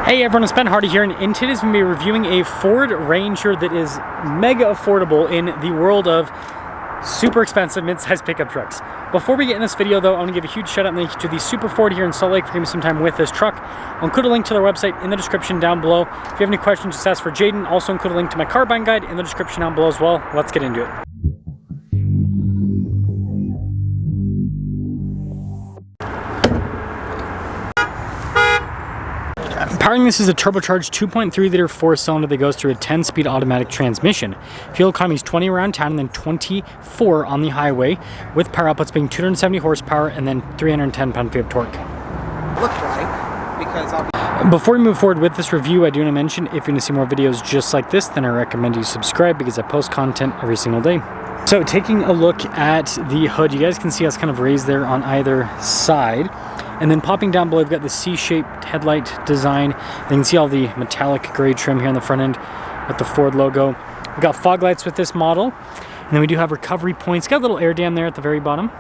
Hey everyone, it's Ben Hardy here, and in today's going to be reviewing a Ford Ranger that is mega affordable in the world of super expensive mid-sized pickup trucks. Before we get in this video though, I want to give a huge shout out and thank you to the Super Ford here in Salt Lake for giving me some time with this truck. I'll include a link to their website in the description down below. If you have any questions, just ask for Jaden. Also include a link to my car buying guide in the description down below as well. Let's get into it. Powering this is a turbocharged 2.3 liter 4-cylinder that goes through a 10-speed automatic transmission. Fuel economy is 20 around town and then 24 on the highway, with power outputs being 270 horsepower and then 310 pound-feet of torque. Look right, because Before we move forward with this review, I do want to mention if you want to see more videos just like this, then I recommend you subscribe because I post content every single day. So taking a look at the hood, you guys can see how it's kind of raised there on either side. And then popping down below, we've got the C-shaped headlight design. You can see all the metallic gray trim here on the front end with the Ford logo. We've got fog lights with this model. And then we do have recovery points. Got a little air dam there at the very bottom.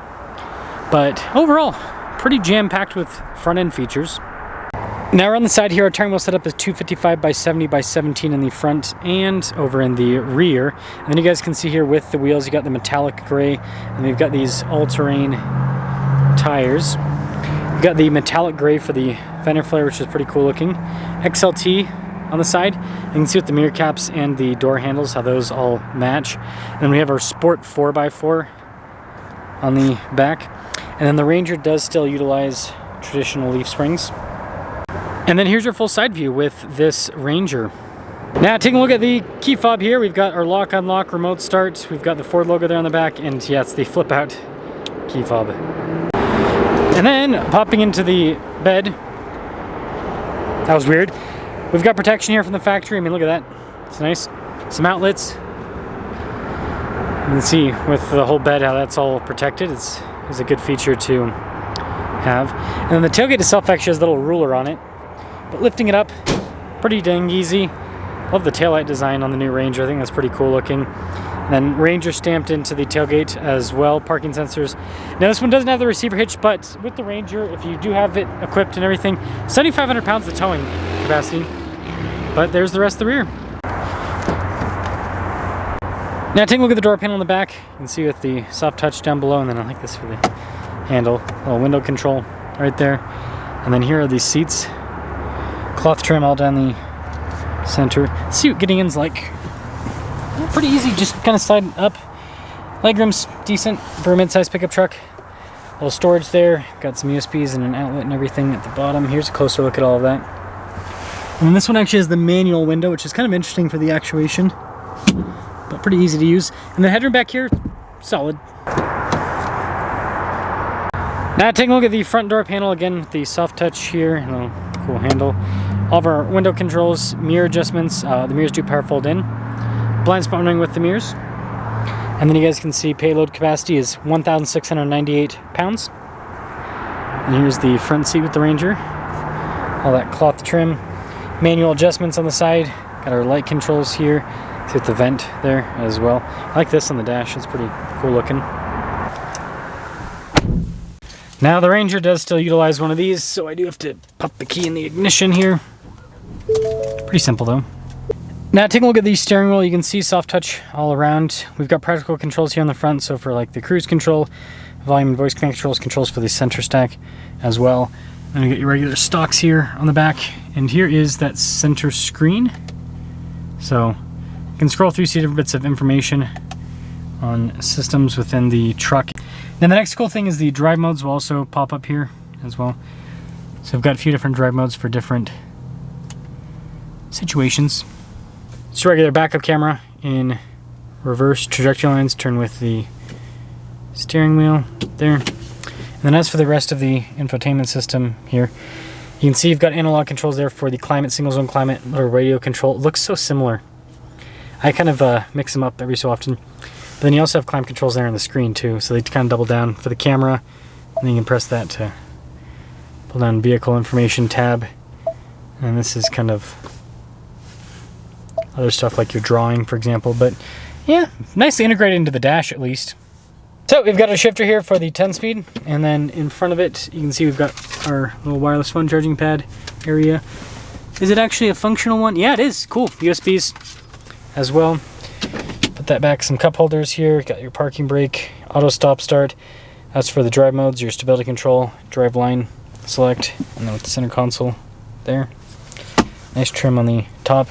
But overall, pretty jam-packed with front-end features. Now around the side here, our steering wheel setup is 255 by 70 by 17 in the front and over in the rear. And then you guys can see here with the wheels, you got the metallic gray, and we've got these all-terrain tires. We've got the metallic gray for the fender flare, which is pretty cool looking. XLT on the side. You can see with the mirror caps and the door handles how those all match. And then we have our Sport 4x4 on the back. And then the Ranger does still utilize traditional leaf springs. And then here's your full side view with this Ranger. Now taking a look at the key fob here, we've got our lock, unlock, remote start. We've got the Ford logo there on the back, and yeah, it's the flip out key fob. And then popping into the bed, that was weird. We've got protection here from the factory. I mean, look at that, it's nice. Some outlets. You can see with the whole bed how that's all protected. It's a good feature to have. And then the tailgate itself actually has a little ruler on it. But lifting it up, pretty dang easy. Love the taillight design on the new Ranger. I think that's pretty cool looking. And then Ranger stamped into the tailgate as well, parking sensors. Now this one doesn't have the receiver hitch, but with the Ranger, if you do have it equipped and everything, 7,500 pounds of towing capacity. But there's the rest of the rear. Now taking a look at the door panel on the back, you can see with the soft touch down below, and then I like this for the handle, little window control right there. And then here are these seats. Cloth trim all down the center. Let's see what getting in's like. Pretty easy, just kind of slide up. Legroom's decent for a mid-sized pickup truck. A little storage there. Got some USBs and an outlet and everything at the bottom. Here's a closer look at all of that. And then this one actually has the manual window, which is kind of interesting for the actuation, but pretty easy to use. And the headroom back here, solid. Now taking a look at the front door panel again with the soft touch here, a little cool handle. All of our window controls, mirror adjustments. The mirrors do power fold in. Blind spot monitoring with the mirrors. And then you guys can see payload capacity is 1,698 pounds. And here's the front seat with the Ranger. All that cloth trim. Manual adjustments on the side. Got our light controls here. See with the vent there as well. I like this on the dash, it's pretty cool looking. Now the Ranger does still utilize one of these, so I do have to pop the key in the ignition here. Pretty simple though. Now taking a look at the steering wheel, you can see soft touch all around. We've got practical controls here on the front, so for like the cruise control, volume and voice command controls for the center stack as well. And you get your regular stocks here on the back, and here is that center screen. So you can scroll through, see different bits of information on systems within the truck. Now the next cool thing is the drive modes will also pop up here as well. So I've got a few different drive modes for different situations. Just a regular backup camera in reverse trajectory lines, turn with the steering wheel there. And then as for the rest of the infotainment system here, you can see you've got analog controls there for the climate, single zone climate, little radio control. It looks so similar. I kind of mix them up every so often. But then you also have climate controls there on the screen too, so they kind of double down for the camera. And then you can press that to pull down vehicle information tab. And this is kind of other stuff like your drawing, for example. But yeah, nicely integrated into the dash at least. So we've got a shifter here for the 10-speed, and then in front of it you can see we've got our little wireless phone charging pad area. Is it actually a functional one? Yeah, it is. Cool. USBs as well. Put that back. Some cup holders here. Got your parking brake, auto stop start. That's for the drive modes, your stability control, drive line select, and then with the center console there. Nice trim on the top.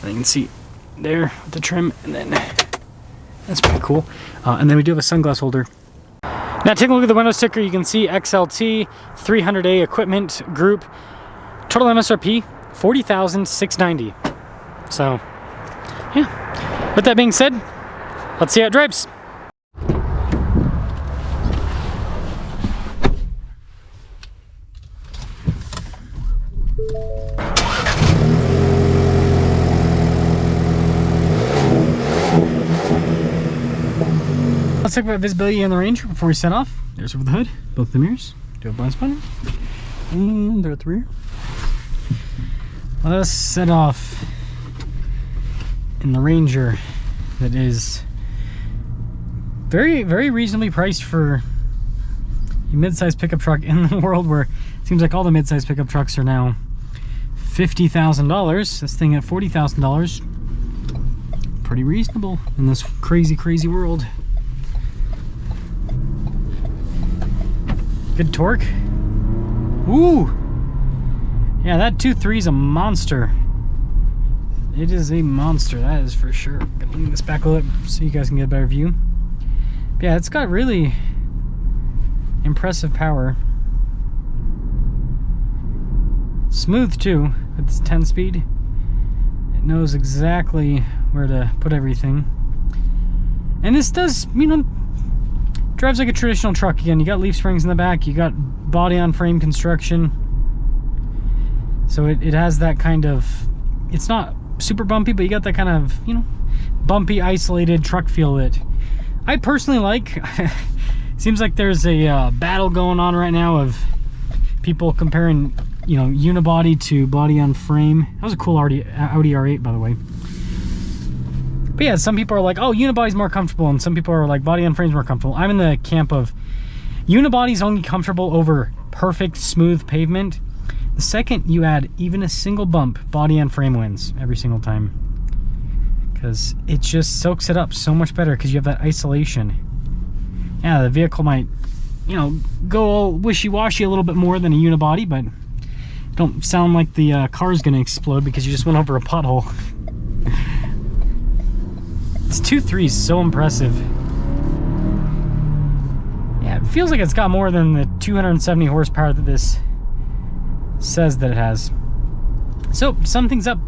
And you can see there with the trim, and then that's pretty cool. And then we do have a sunglass holder. Now take a look at the window sticker. You can see XLT 300A equipment group. Total MSRP $40,690. So yeah. With that being said, let's see how it drives. Let's talk about visibility in the Ranger before we set off. There's over the hood, both the mirrors. Do a blind spot, and they're at the rear. Let us set off in the Ranger that is very, very reasonably priced for a mid-size pickup truck in the world where it seems like all the mid-size pickup trucks are now $50,000. This thing at $40,000. Pretty reasonable in this crazy, crazy world. Good torque. Ooh! Yeah, that 2.3 is a monster. It is a monster, that is for sure. I'm gonna lean this back a little bit so you guys can get a better view. But yeah, it's got really impressive power. Smooth too, with this 10-speed. It knows exactly where to put everything. And this does, you know, drives like a traditional truck. Again, you got leaf springs in the back, you got body on frame construction, so it has that kind of, it's not super bumpy, but you got that kind of, you know, bumpy, isolated truck feel that I personally like. Seems like there's a battle going on right now of people comparing, you know, unibody to body on frame. That was a cool Audi R8, by the way. But yeah, some people are like, oh, unibody's more comfortable, and some people are like, body on frame's more comfortable. I'm in the camp of unibody's only comfortable over perfect smooth pavement. The second you add even a single bump, body on frame wins every single time, because it just soaks it up so much better because you have that isolation. Yeah, the vehicle might, you know, go all wishy-washy a little bit more than a unibody, but don't sound like the car's gonna explode because you just went over a pothole. This 2.3 is so impressive. Yeah, it feels like it's got more than the 270 horsepower that this says that it has. So, sum things up.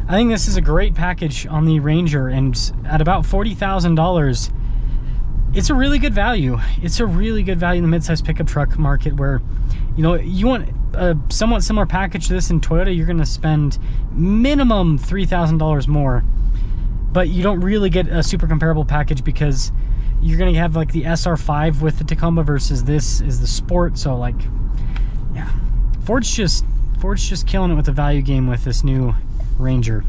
I think this is a great package on the Ranger, and at about $40,000, it's a really good value. It's a really good value in the mid-size pickup truck market where, you know, you want a somewhat similar package to this in Toyota, you're gonna spend minimum $3,000 more. But you don't really get a super comparable package because you're gonna have like the SR5 with the Tacoma versus this is the Sport. So like, yeah, Ford's just killing it with the value game with this new Ranger.